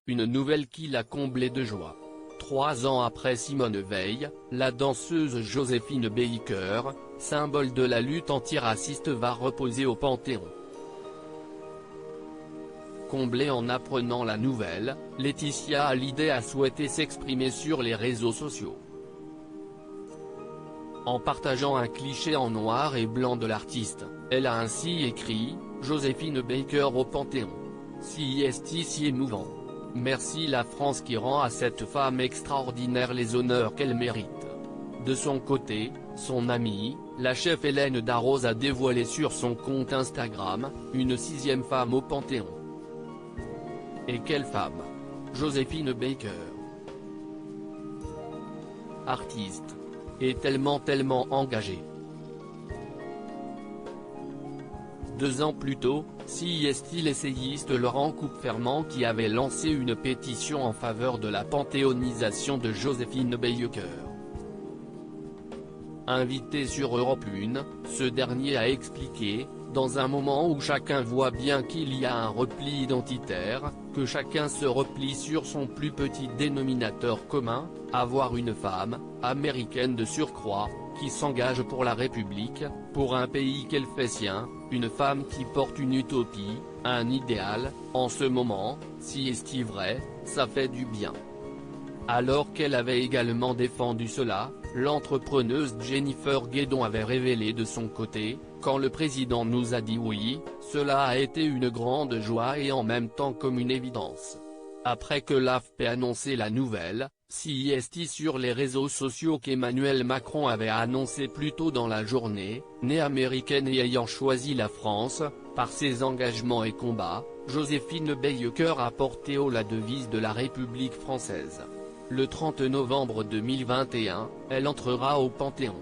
une nouvelle qui l'a comblé de joie. 3 ans après Simone Veil, la danseuse Joséphine Baker, symbole de la lutte antiraciste, va reposer au Panthéon. Comblée en apprenant la nouvelle, Laetitia Hallyday a souhaité s'exprimer sur les réseaux sociaux. En partageant un cliché en noir et blanc de l'artiste, elle a ainsi écrit « Joséphine Baker au Panthéon. Si émouvant. Merci la France qui rend à cette femme extraordinaire les honneurs qu'elle mérite. » De son côté, son amie, la chef Hélène Darroze a dévoilé sur son compte Instagram, une 6e femme au Panthéon. Et quelle femme! Joséphine Baker. Artiste. Et tellement engagée. 2 ans plus tôt, l'essayiste Laurent Kupferman qui avait lancé une pétition en faveur de la panthéonisation de Joséphine Baker. Invité sur Europe 1, ce dernier a expliqué, dans un moment où chacun voit bien qu'il y a un repli identitaire, que chacun se replie sur son plus petit dénominateur commun, avoir une femme, américaine de surcroît, qui s'engage pour la République, pour un pays qu'elle fait sien, une femme qui porte une utopie, un idéal, en ce moment, si est vrai, ça fait du bien. Alors qu'elle avait également défendu cela, l'entrepreneuse Jennifer Guédon avait révélé de son côté, quand le président nous a dit oui, cela a été une grande joie et en même temps comme une évidence. Après que l'AFP annoncé la nouvelle, sur les réseaux sociaux qu'Emmanuel Macron avait annoncé plus tôt dans la journée, née américaine et ayant choisi la France, par ses engagements et combats, Joséphine Baker a porté haut la devise de la République française. Le 30 novembre 2021, elle entrera au Panthéon.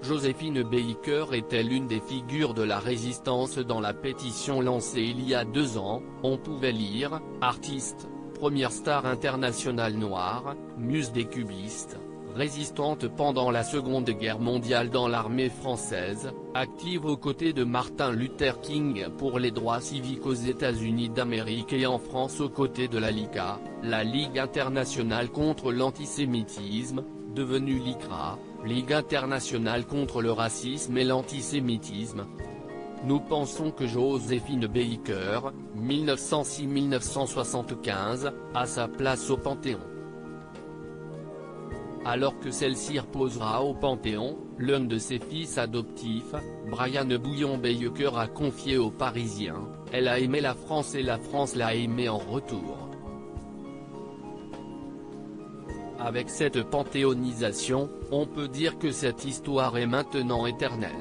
Joséphine Baker était l'une des figures de la résistance dans la pétition lancée il y a 2 ans, on pouvait lire « Artiste, première star internationale noire, muse des cubistes, résistante pendant la Seconde Guerre mondiale dans l'armée française, active aux côtés de Martin Luther King pour les droits civiques aux États-Unis d'Amérique et en France aux côtés de la LICA, la Ligue internationale contre l'antisémitisme, devenue LICRA, Ligue internationale contre le racisme et l'antisémitisme. Nous pensons que Joséphine Baker, 1906-1975, a sa place au Panthéon. » Alors que celle-ci reposera au Panthéon, l'un de ses fils adoptifs, Brian Bouillon Baker a confié aux Parisiens, « Elle a aimé la France et la France l'a aimée en retour. » Avec cette panthéonisation, on peut dire que cette histoire est maintenant éternelle.